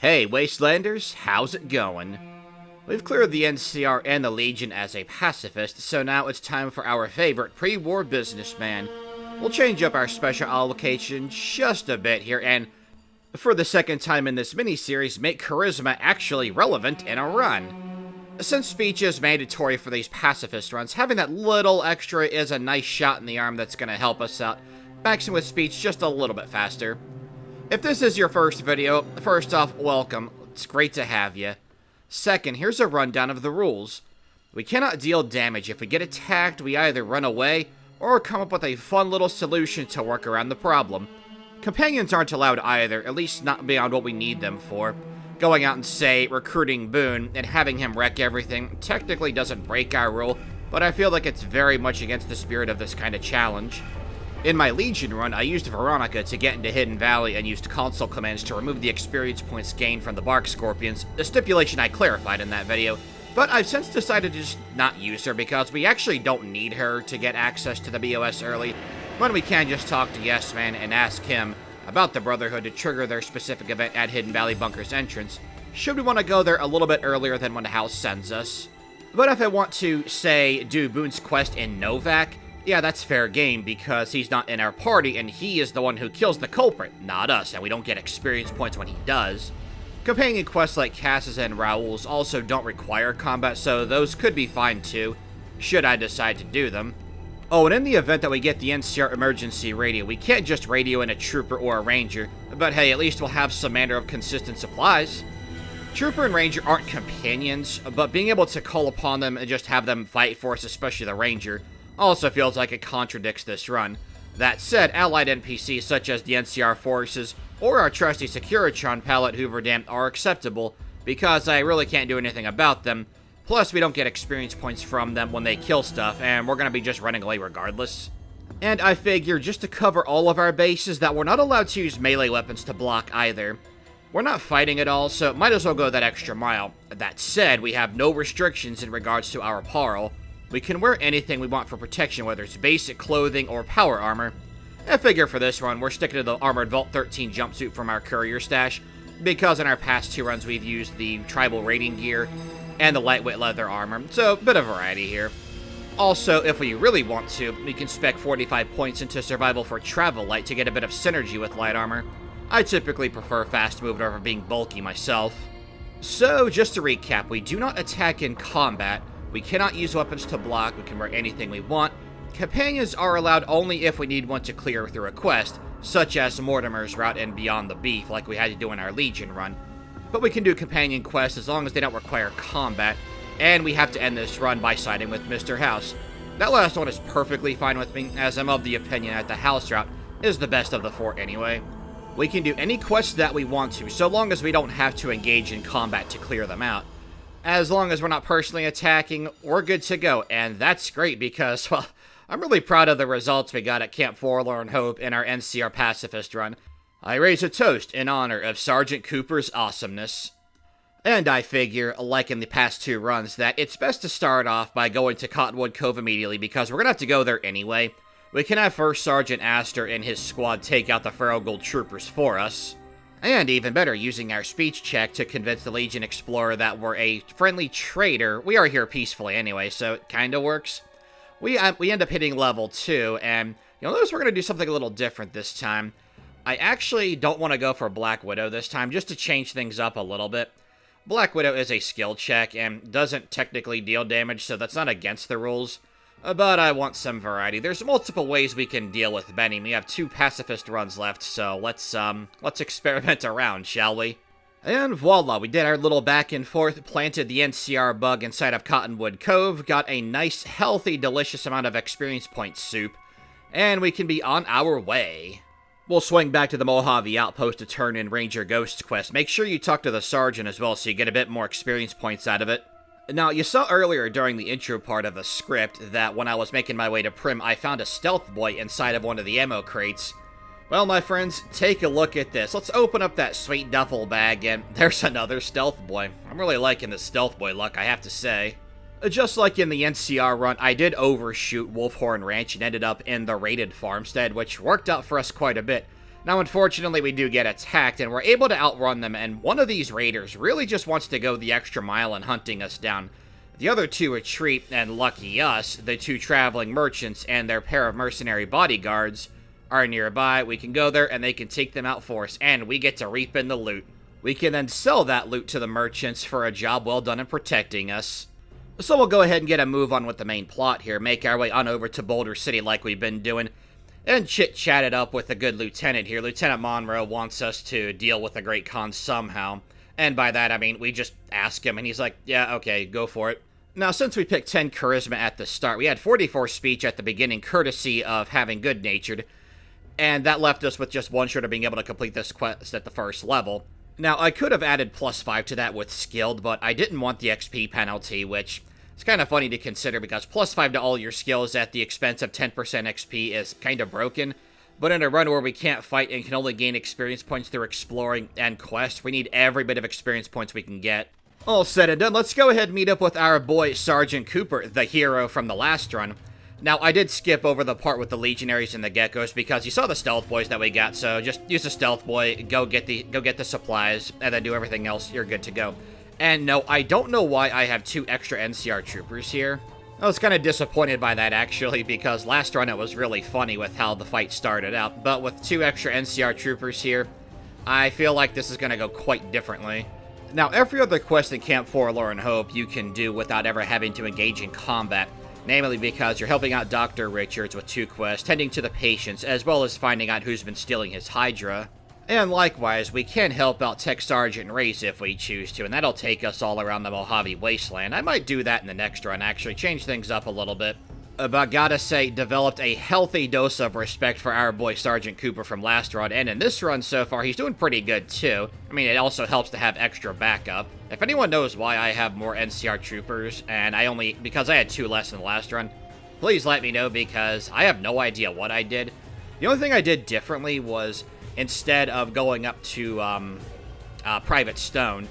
Hey, Wastelanders, how's it going? We've cleared the NCR and the Legion as a pacifist, so now it's time for our favorite pre-war businessman. We'll change up our special allocation just a bit here, and for the second time in this miniseries, make charisma actually relevant in a run. Since speech is mandatory for these pacifist runs, having that little extra is a nice shot in the arm that's going to help us out, maxing with speech just a little bit faster. If this is your first video, first off, welcome. It's great to have you. Second, here's a rundown of the rules. We cannot deal damage. If we get attacked, we either run away or come up with a fun little solution to work around the problem. Companions aren't allowed either, at least not beyond what we need them for. Going out and, say, recruiting Boone and having him wreck everything technically doesn't break our rule, but I feel like it's very much against the spirit of this kind of challenge. In my Legion run, I used Veronica to get into Hidden Valley and used console commands to remove the experience points gained from the Bark Scorpions, a stipulation I clarified in that video, but I've since decided to just not use her because we actually don't need her to get access to the BOS early, when we can just talk to Yes Man and ask him about the Brotherhood to trigger their specific event at Hidden Valley Bunker's entrance, should we want to go there a little bit earlier than when the house sends us. But if I want to, say, do Boone's quest in Novak, yeah, that's fair game, because he's not in our party, and he is the one who kills the culprit, not us, and we don't get experience points when he does. Companion quests like Cass's and Raoul's also don't require combat, so those could be fine too, should I decide to do them. Oh, and in the event that we get the NCR emergency radio, we can't just radio in a trooper or a ranger, but hey, at least we'll have some manner of consistent supplies. Trooper and Ranger aren't companions, but being able to call upon them and just have them fight for us, especially the Ranger, also feels like it contradicts this run. That said, allied NPCs such as the NCR forces or our trusty Securitron pal at Hoover Dam are acceptable, because I really can't do anything about them, plus we don't get experience points from them when they kill stuff, and we're gonna be just running away regardless. And I figure, just to cover all of our bases, that we're not allowed to use melee weapons to block either. We're not fighting at all, so might as well go that extra mile. That said, we have no restrictions in regards to our apparel. We can wear anything we want for protection, whether it's basic clothing or power armor. I figure for this one, we're sticking to the Armored Vault 13 jumpsuit from our courier stash, because in our past two runs we've used the tribal raiding gear and the lightweight leather armor, so a bit of variety here. Also, if we really want to, we can spec 45 points into Survival for Travel Light to get a bit of synergy with light armor. I typically prefer fast movement over being bulky myself. So, just to recap, we do not attack in combat, we cannot use weapons to block, we can wear anything we want. Companions are allowed only if we need one to clear through a quest, such as Mortimer's route and Beyond the Beef, like we had to do in our Legion run. But we can do companion quests as long as they don't require combat, and we have to end this run by siding with Mr. House. That last one is perfectly fine with me, as I'm of the opinion that the House route is the best of the four anyway. We can do any quests that we want to, so long as we don't have to engage in combat to clear them out. As long as we're not personally attacking, we're good to go, and that's great because, well, I'm really proud of the results we got at Camp Forlorn Hope in our NCR pacifist run. I raise a toast in honor of Sergeant Cooper's awesomeness. And I figure, like in the past two runs, that it's best to start off by going to Cottonwood Cove immediately because we're gonna have to go there anyway. We can have First Sergeant Astor and his squad take out the Farrowgold troopers for us. And even better, using our speech check to convince the Legion Explorer that we're a friendly traitor. We are here peacefully anyway, so it kinda works. We end up hitting level 2, and you'll notice we're gonna do something a little different this time. I actually don't want to go for Black Widow this time, just to change things up a little bit. Black Widow is a skill check, and doesn't technically deal damage, so that's not against the rules. But I want some variety. There's multiple ways we can deal with Benny. We have 2 pacifist runs left, so let's experiment around, shall we? And voila, we did our little back and forth, planted the NCR bug inside of Cottonwood Cove, got a nice, healthy, delicious amount of experience point soup, and we can be on our way. We'll swing back to the Mojave Outpost to turn in Ranger Ghost's quest. Make sure you talk to the Sergeant as well so you get a bit more experience points out of it. Now, you saw earlier during the intro part of the script that when I was making my way to Prim, I found a stealth boy inside of one of the ammo crates. Well, my friends, take a look at this. Let's open up that sweet duffel bag, and there's another stealth boy. I'm really liking the stealth boy luck, I have to say. Just like in the NCR run, I did overshoot Wolfhorn Ranch and ended up in the raided farmstead, which worked out for us quite a bit. Now, unfortunately, we do get attacked, and we're able to outrun them, and one of these raiders really just wants to go the extra mile in hunting us down. The other two retreat, and lucky us, the two traveling merchants and their pair of mercenary bodyguards are nearby. We can go there, and they can take them out for us, and we get to reap in the loot. We can then sell that loot to the merchants for a job well done in protecting us. So we'll go ahead and get a move on with the main plot here, make our way on over to Boulder City like we've been doing, and chit-chat it up with the good lieutenant here. Lieutenant Monroe wants us to deal with the Great Khan somehow, and by that I mean we just ask him, and he's like, yeah, okay, go for it. Now, since we picked 10 charisma at the start, we had 44 speech at the beginning, courtesy of having good-natured, and that left us with just one short of being able to complete this quest at the first level. Now, I could have added +5 to that with skilled, but I didn't want the XP penalty, which is kind of funny to consider because +5 to all your skills at the expense of 10% XP is kind of broken. But in a run where we can't fight and can only gain experience points through exploring and quests, we need every bit of experience points we can get. All said and done, let's go ahead and meet up with our boy Sergeant Cooper, the hero from the last run. Now, I did skip over the part with the Legionaries and the Geckos because you saw the stealth boys that we got, so just use the stealth boy, go get the supplies, and then do everything else, you're good to go. And no, I don't know why I have 2 extra NCR troopers here. I was kind of disappointed by that, actually, because last run it was really funny with how the fight started out, but with 2 extra NCR troopers here, I feel like this is going to go quite differently. Now, every other quest in Camp Forlorn Hope you can do without ever having to engage in combat. Namely because you're helping out Dr. Richards with 2 quests, tending to the patients, as well as finding out who's been stealing his Hydra. And likewise, we can help out Tech Sergeant Race if we choose to, and that'll take us all around the Mojave Wasteland. I might do that in the next run, actually, change things up a little bit. But gotta say, developed a healthy dose of respect for our boy Sergeant Cooper from last run, and in this run so far, he's doing pretty good too. I mean, it also helps to have extra backup. If anyone knows why I have more NCR troopers, and because I had 2 less in the last run, please let me know, because I have no idea what I did. The only thing I did differently was, instead of going up to Private Stone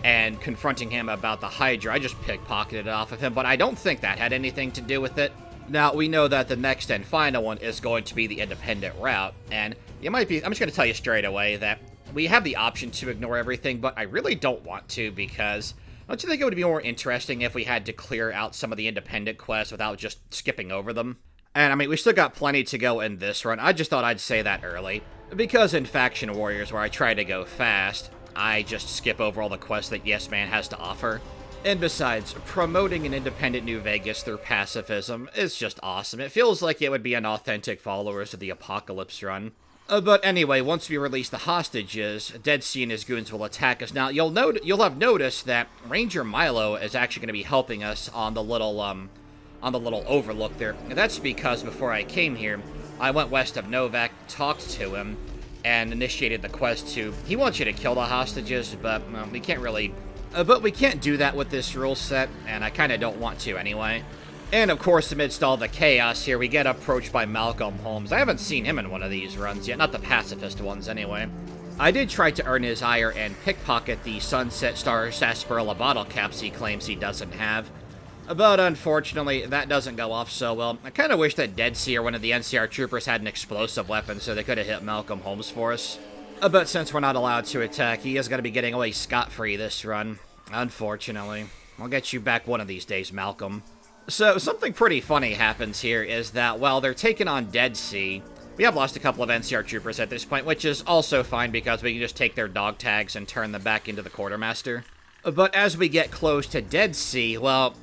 and confronting him about the Hydra, I just pickpocketed it off of him, but I don't think that had anything to do with it. Now, we know that the next and final one is going to be the independent route, and I'm just going to tell you straight away that we have the option to ignore everything, but I really don't want to, because don't you think it would be more interesting if we had to clear out some of the independent quests without just skipping over them? And I mean, we still got plenty to go in this run. I just thought I'd say that early, because in Faction Warriors, where I try to go fast, I just skip over all the quests that Yes Man has to offer. And besides, promoting an independent New Vegas through pacifism is just awesome. It feels like it would be an authentic Followers of the Apocalypse run. But anyway, once we release the hostages, Dead Sea and his goons will attack us. Now, you'll have noticed that Ranger Milo is actually going to be helping us on the little overlook there. And that's because before I came here, I went west of Novak, talked to him, and initiated the quest to, he wants you to kill the hostages, but we can't really, but we can't do that with this rule set, and I kind of don't want to anyway. And of course, amidst all the chaos here, we get approached by Malcolm Holmes. I haven't seen him in one of these runs yet, not the pacifist ones anyway. I did try to earn his ire and pickpocket the Sunset Star Sarsaparilla bottle caps he claims he doesn't have. But unfortunately, that doesn't go off so well. I kind of wish that Dead Sea or one of the NCR troopers had an explosive weapon so they could have hit Malcolm Holmes for us. But since we're not allowed to attack, he is going to be getting away scot-free this run. Unfortunately. I'll get you back one of these days, Malcolm. So, something pretty funny happens here is that while they're taking on Dead Sea, we have lost a couple of NCR troopers at this point, which is also fine because we can just take their dog tags and turn them back into the quartermaster. But as we get close to Dead Sea, well,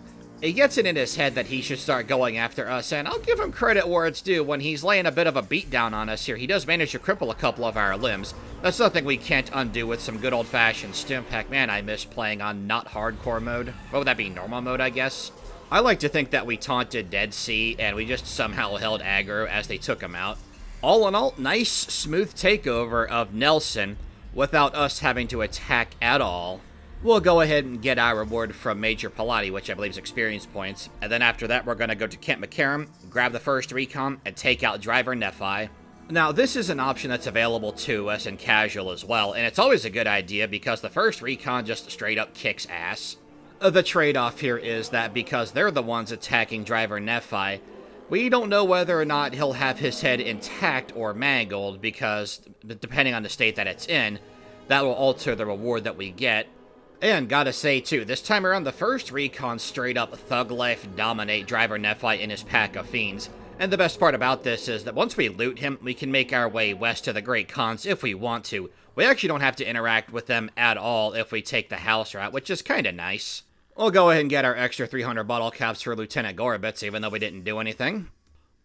he gets it in his head that he should start going after us, and I'll give him credit where it's due. When he's laying a bit of a beatdown on us here, he does manage to cripple a couple of our limbs. That's something we can't undo with some good old-fashioned Stimpack. Man, I miss playing on not hardcore mode. What would that be, normal mode, I guess? I like to think that we taunted Dead Sea, and we just somehow held aggro as they took him out. All in all, nice, smooth takeover of Nelson without us having to attack at all. We'll go ahead and get our reward from Major Pilati, which I believe is experience points. And then after that, we're going to go to Camp McCarran, grab the first recon, and take out Driver Nephi. Now, this is an option that's available to us in casual as well, and it's always a good idea because the first recon just straight up kicks ass. The trade-off here is that because they're the ones attacking Driver Nephi, We don't know whether or not he'll have his head intact or mangled, because depending on the state that it's in, that will alter the reward that we get. And gotta say too, this time around the first recon straight up thug life dominate driver Nephi and his pack of fiends. And the best part about this is that once we loot him, we can make our way west to the Great Khans if we want to. We actually don't have to interact with them at all if we take the house route, which is kinda nice. We'll go ahead and get our extra 300 bottle caps for Lieutenant Gorbitz, even though we didn't do anything.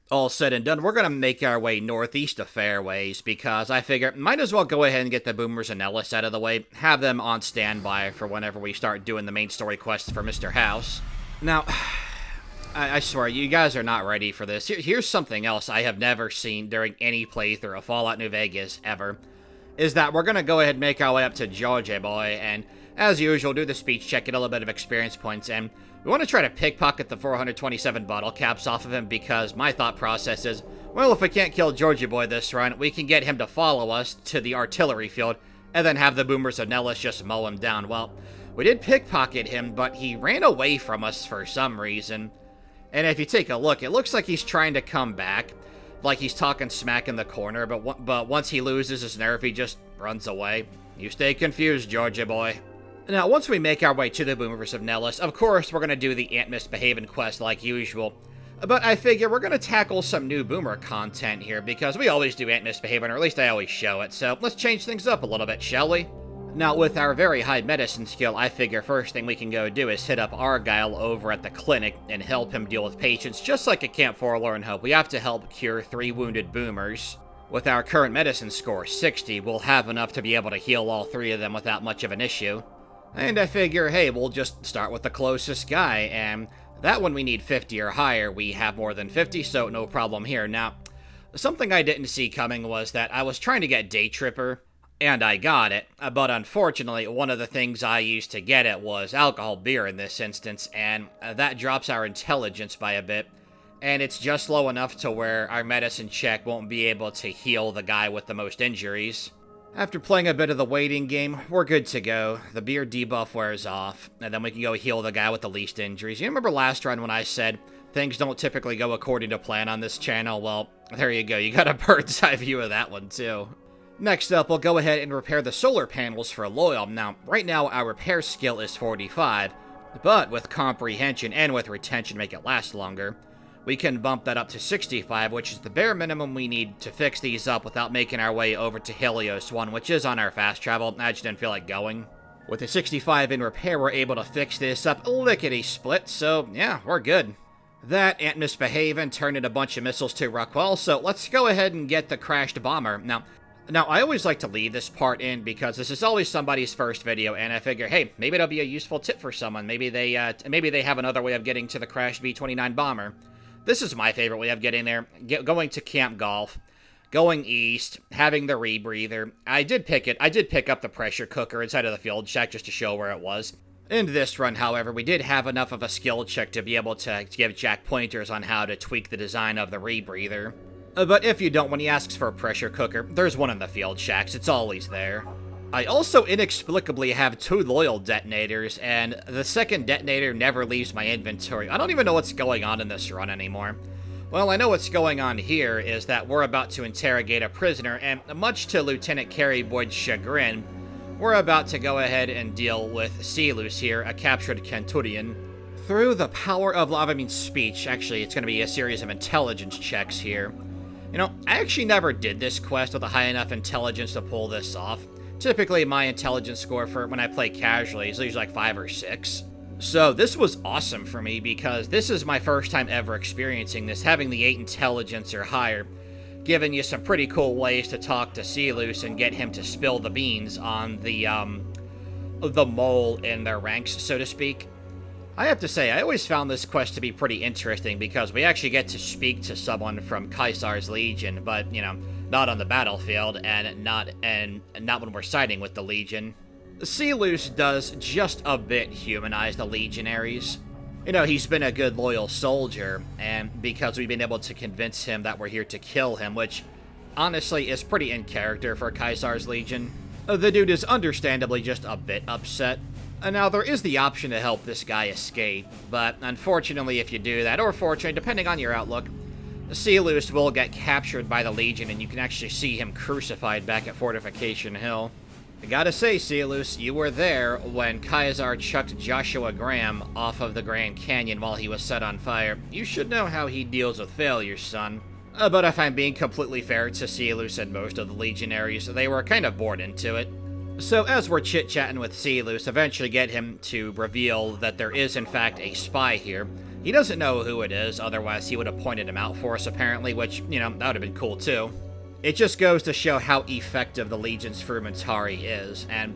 All said and done, we're going to make our way northeast of Fairways, because I figure might as well go ahead and get the Boomers and Ellis out of the way, have them on standby for whenever we start doing the main story quests for Mr. House. Now, I swear, you guys are not ready for this. Here's something else I have never seen during any playthrough of Fallout New Vegas ever, is that we're going to go ahead and make our way up to Georgia Boy, and as usual, do the speech check, get a little bit of experience points, and we want to try to pickpocket the 427 bottle caps off of him, because my thought process is, well, if we can't kill Georgia Boy this run, we can get him to follow us to the artillery field, and then have the Boomers of Nellis just mow him down. Well, we did pickpocket him, but he ran away from us for some reason. And if you take a look, it looks like he's trying to come back, like he's talking smack in the corner, but once he loses his nerve, he just runs away. You stay confused, Georgia Boy. Now, once we make our way to the Boomers of Nellis, of course, we're going to do the Ant Misbehavin' quest like usual. But I figure we're going to tackle some new Boomer content here, because we always do Ant Misbehavin', or at least I always show it, so let's change things up a little bit, shall we? Now, with our very high medicine skill, I figure first thing we can go do is hit up Argyle over at the clinic and help him deal with patients, just like at Camp Forlorn Hope. We have to help cure 3 wounded Boomers. With our current medicine score, 60, we'll have enough to be able to heal all 3 of them without much of an issue. And I figure, hey, we'll just start with the closest guy, and that one we need 50 or higher. We have more than 50, so no problem here. Now, something I didn't see coming was that I was trying to get Day Tripper, and I got it, but unfortunately, one of the things I used to get it was alcohol beer in this instance, and that drops our intelligence by a bit, and it's just low enough to where our medicine check won't be able to heal the guy with the most injuries. After playing a bit of the waiting game, we're good to go. The beer debuff wears off, and then we can go heal the guy with the least injuries. You remember last run when I said things don't typically go according to plan on this channel? Well, there you go. You got a bird's eye view of that one, too. Next up, we'll go ahead and repair the solar panels for Loyal. Now, right now, our repair skill is 45, but with comprehension and with retention make it last longer, we can bump that up to 65, which is the bare minimum we need to fix these up without making our way over to Helios 1, which is on our fast travel. I just didn't feel like going. With a 65 in repair, we're able to fix this up lickety-split, so yeah, we're good. That Ant Misbehavin' turned in a bunch of missiles to Rockwell, so let's go ahead and get the crashed bomber. Now, I always like to leave this part in because this is always somebody's first video, and I figure, hey, maybe it'll be a useful tip for someone. Maybe they have another way of getting to the crashed B-29 bomber. This is my favorite way of getting there, going to Camp Golf, going east, having the rebreather. I did pick up the pressure cooker inside of the field shack just to show where it was. In this run, however, we did have enough of a skill check to be able to give Jack pointers on how to tweak the design of the rebreather. But if you don't, when he asks for a pressure cooker, there's one in the field shacks. It's always there. I also inexplicably have 2 loyal detonators, and the second detonator never leaves my inventory. I don't even know what's going on in this run anymore. Well, I know what's going on here is that we're about to interrogate a prisoner, and much to Lieutenant Carey Boyd's chagrin, we're about to go ahead and deal with Selous here, a captured Kenturian. Through the power of speech, actually, it's going to be a series of intelligence checks here. You know, I actually never did this quest with a high enough intelligence to pull this off. Typically, my intelligence score for when I play casually is usually like 5 or 6. So this was awesome for me because this is my first time ever experiencing this, having the 8 intelligence or higher, giving you some pretty cool ways to talk to Selous and get him to spill the beans on the mole in their ranks, so to speak. I have to say, I always found this quest to be pretty interesting because we actually get to speak to someone from Caesar's Legion, but, you know, not on the battlefield, and not when we're siding with the Legion. Selous does just a bit humanize the Legionaries. You know, he's been a good, loyal soldier, and because we've been able to convince him that we're here to kill him, which, honestly, is pretty in character for Caesar's Legion. The dude is understandably just a bit upset. Now, there is the option to help this guy escape, but unfortunately, if you do that, or fortunately, depending on your outlook, Sealus will get captured by the Legion, and you can actually see him crucified back at Fortification Hill. I gotta say, Sealus, you were there when Caesar chucked Joshua Graham off of the Grand Canyon while he was set on fire. You should know how he deals with failure, son. But if I'm being completely fair to Sealus and most of the Legionaries, they were kind of bored into it. So as we're chit-chatting with Sealus, eventually get him to reveal that there is in fact a spy here. He doesn't know who it is, otherwise he would have pointed him out for us apparently, which, you know, that would have been cool too. It just goes to show how effective the Legion's Frumentarii is, and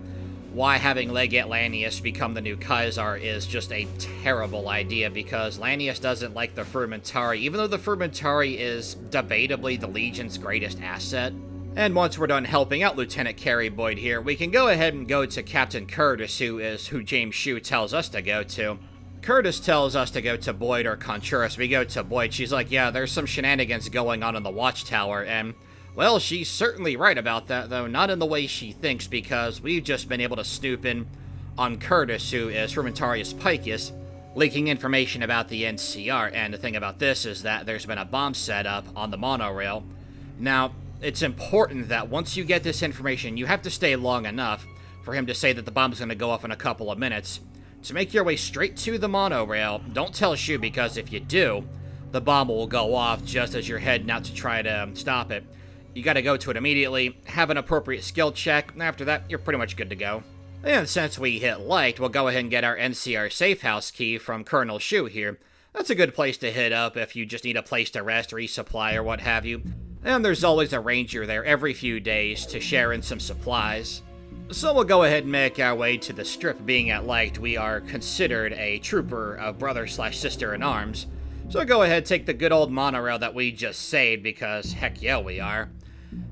why having Legate Lanius become the new Caesar is just a terrible idea, because Lanius doesn't like the Frumentarii, even though the Frumentarii is debatably the Legion's greatest asset. And once we're done helping out Lieutenant Carrie Boyd here, we can go ahead and go to Captain Curtis, who is who James Shue tells us to go to. Curtis tells us to go to Boyd or Contreras. We go to Boyd. She's like, yeah, there's some shenanigans going on in the Watchtower, and, well, she's certainly right about that, though not in the way she thinks, because we've just been able to snoop in on Curtis, who is Frumentarius Picus, leaking information about the NCR, and the thing about this is that there's been a bomb set up on the monorail. Now, it's important that once you get this information, you have to stay long enough for him to say that the bomb's going to go off in a couple of minutes. To make your way straight to the monorail, don't tell Shu, because if you do, the bomb will go off just as you're heading out to try to stop it. You gotta go to it immediately, have an appropriate skill check, and after that, you're pretty much good to go. And since we hit light, we'll go ahead and get our NCR safe house key from Colonel Shu here. That's a good place to hit up if you just need a place to rest, resupply, or what have you. And there's always a ranger there every few days to share in some supplies. So we'll go ahead and make our way to the Strip. Being at light, we are considered a trooper of brother/sister-in-arms. So go ahead, take the good old monorail that we just saved, because heck yeah we are.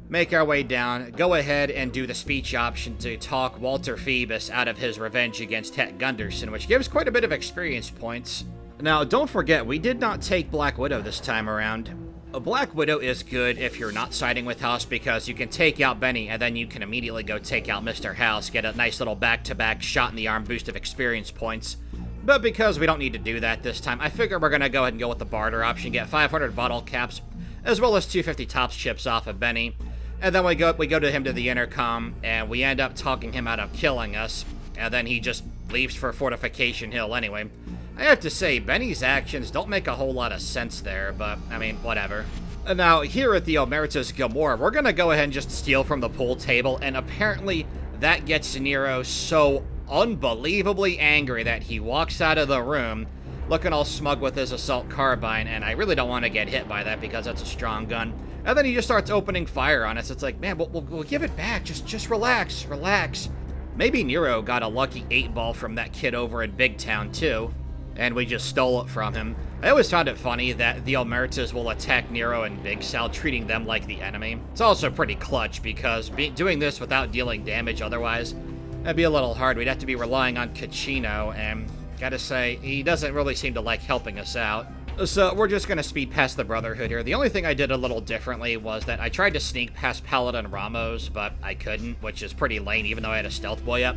Make our way down, go ahead and do the speech option to talk Walter Phoebus out of his revenge against Het Gunderson, which gives quite a bit of experience points. Now, don't forget, we did not take Black Widow this time around. A Black Widow is good if you're not siding with House, because you can take out Benny, and then you can immediately go take out Mr. House, get a nice little back-to-back shot in the arm boost of experience points. But because we don't need to do that this time, I figure we're going to go ahead and go with the barter option, get 500 bottle caps, as well as 250 tops chips off of Benny. And then we go to him to the intercom, and we end up talking him out of killing us, and then he just leaves for Fortification Hill anyway. I have to say, Benny's actions don't make a whole lot of sense there, but, I mean, whatever. Now, here at the Emeritus Gomorrah, we're gonna go ahead and just steal from the pool table, and apparently that gets Nero so unbelievably angry that he walks out of the room, looking all smug with his assault carbine, and I really don't want to get hit by that because that's a strong gun. And then he just starts opening fire on us. It's like, man, we'll give it back. Just relax. Maybe Nero got a lucky 8-ball from that kid over in Big Town, too, and we just stole it from him. I always found it funny that the Emeritus will attack Nero and Big Sal, treating them like the enemy. It's also pretty clutch, because doing this without dealing damage otherwise, that'd be a little hard. We'd have to be relying on Caccino, and gotta say, he doesn't really seem to like helping us out. So we're just gonna speed past the Brotherhood here. The only thing I did a little differently was that I tried to sneak past Paladin Ramos, but I couldn't, which is pretty lame, even though I had a stealth boy up.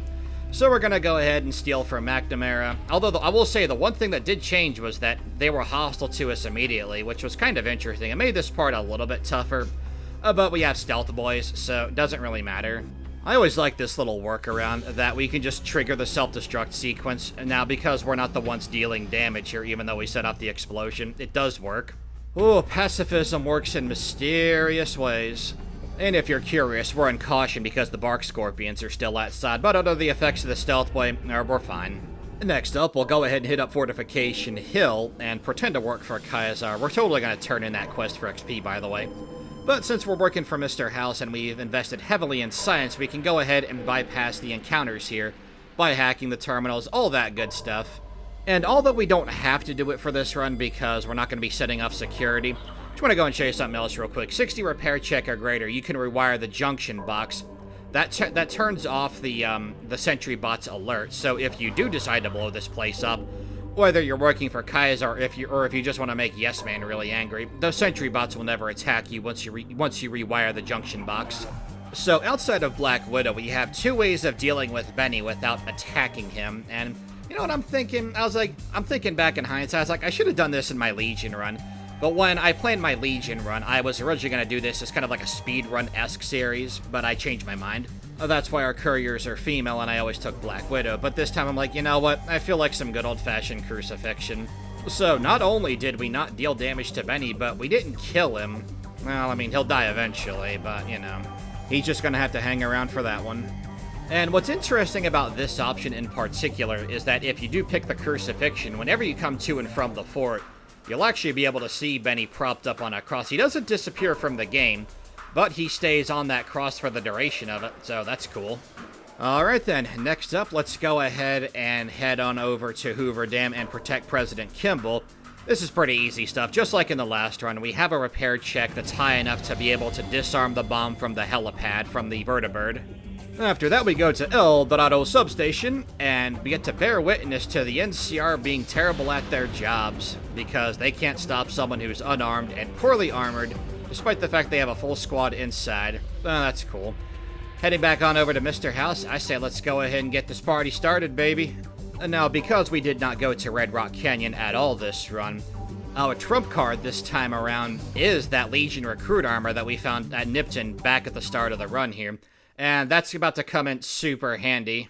So we're gonna go ahead and steal from McNamara. Although I will say the one thing that did change was that they were hostile to us immediately, which was kind of interesting. It made this part a little bit tougher, but we have stealth boys, so it doesn't really matter. I always like this little workaround that we can just trigger the self-destruct sequence. Now, because we're not the ones dealing damage here, even though we set off the explosion, it does work. Ooh, pacifism works in mysterious ways. And if you're curious, we're in caution because the bark scorpions are still outside, but under the effects of the stealth boy, we're fine. Next up, we'll go ahead and hit up Fortification Hill and pretend to work for Caesar. We're totally going to turn in that quest for XP, by the way. But since we're working for Mr. House and we've invested heavily in science, we can go ahead and bypass the encounters here by hacking the terminals, all that good stuff. And although we don't have to do it for this run because we're not going to be setting off security, just want to go and show you something else real quick. 60 repair check or greater, you can rewire the junction box. That turns off the sentry bot's alert. So if you do decide to blow this place up, whether you're working for Kaiser or if you just want to make Yes Man really angry, those sentry bots will never attack you once you rewire the junction box. So outside of Black Widow, we have two ways of dealing with Benny without attacking him. And you know what I'm thinking? I'm thinking back in hindsight, I was like, I should have done this in my Legion run. But when I planned my Legion run, I was originally going to do this as kind of like a speedrun-esque series, but I changed my mind. That's why our couriers are female, and I always took Black Widow, but this time I'm like, you know what, I feel like some good old-fashioned crucifixion. So, not only did we not deal damage to Benny, but we didn't kill him. Well, I mean, he'll die eventually, but, you know, he's just gonna have to hang around for that one. And what's interesting about this option in particular is that if you do pick the crucifixion, whenever you come to and from the fort, you'll actually be able to see Benny propped up on a cross. He doesn't disappear from the game, but he stays on that cross for the duration of it, so that's cool. Alright then, next up, let's go ahead and head on over to Hoover Dam and protect President Kimball. This is pretty easy stuff. Just like in the last run, we have a repair check that's high enough to be able to disarm the bomb from the helipad from the vertibird. After that, we go to El Dorado Substation, and we get to bear witness to the NCR being terrible at their jobs, because they can't stop someone who's unarmed and poorly armored, despite the fact they have a full squad inside. That's cool. Heading back on over to Mr. House, I say let's go ahead and get this party started, baby. And now, because we did not go to Red Rock Canyon at all this run, our trump card this time around is that Legion recruit armor that we found at Nipton back at the start of the run here. And that's about to come in super handy.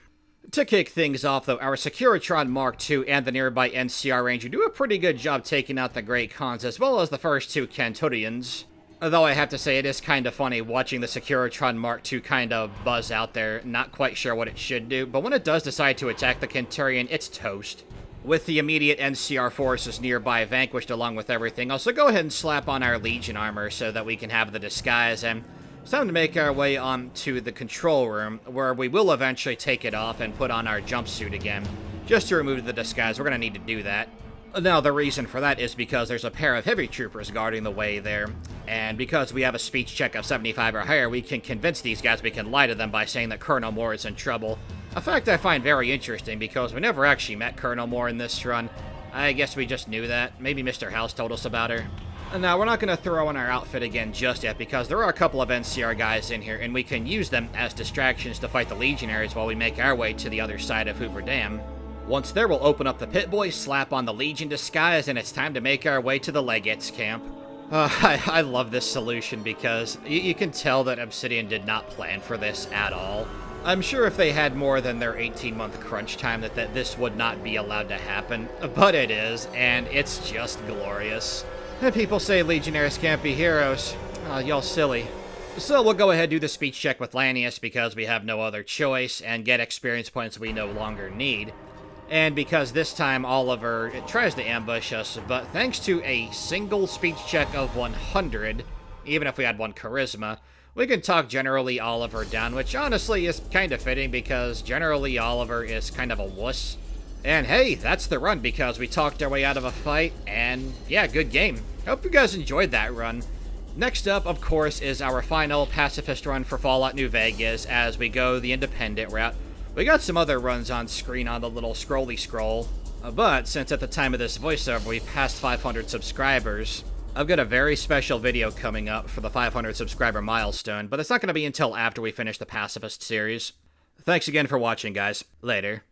To kick things off, though, our Securitron Mark II and the nearby NCR Ranger do a pretty good job taking out the Great Khans, as well as the first two Kenturians. Though I have to say, it is kind of funny watching the Securitron Mark II kind of buzz out there, not quite sure what it should do, but when it does decide to attack the Kenturian, it's toast. With the immediate NCR forces nearby vanquished along with everything else, so go ahead and slap on our Legion armor so that we can have the disguise, and it's time to make our way on to the control room, where we will eventually take it off and put on our jumpsuit again. Just to remove the disguise, we're going to need to do that. Now, the reason for that is because there's a pair of heavy troopers guarding the way there, and because we have a speech check of 75 or higher, we can convince these guys we can lie to them by saying that Colonel Moore is in trouble. A fact I find very interesting because we never actually met Colonel Moore in this run. I guess we just knew that. Maybe Mr. House told us about her. Now, we're not going to throw in our outfit again just yet because there are a couple of NCR guys in here, and we can use them as distractions to fight the Legionaries while we make our way to the other side of Hoover Dam. Once there, we'll open up the pit boys, slap on the Legion disguise, and it's time to make our way to the Legates camp. I love this solution because you can tell that Obsidian did not plan for this at all. I'm sure if they had more than their 18-month crunch time that this would not be allowed to happen, but it is, and it's just glorious. And people say Legionnaires can't be heroes. Y'all silly. So we'll go ahead and do the speech check with Lanius because we have no other choice, and get experience points we no longer need. And because this time Oliver tries to ambush us, but thanks to a single speech check of 100, even if we had one charisma, we can talk Generally Oliver down, which honestly is kind of fitting because Generally Oliver is kind of a wuss. And hey, that's the run because we talked our way out of a fight, and yeah, good game. Hope you guys enjoyed that run. Next up, of course, is our final pacifist run for Fallout New Vegas as we go the independent route. We got some other runs on screen on the little scrolly scroll, but since at the time of this voiceover we passed 500 subscribers, I've got a very special video coming up for the 500 subscriber milestone, but it's not going to be until after we finish the Pacifist series. Thanks again for watching, guys. Later.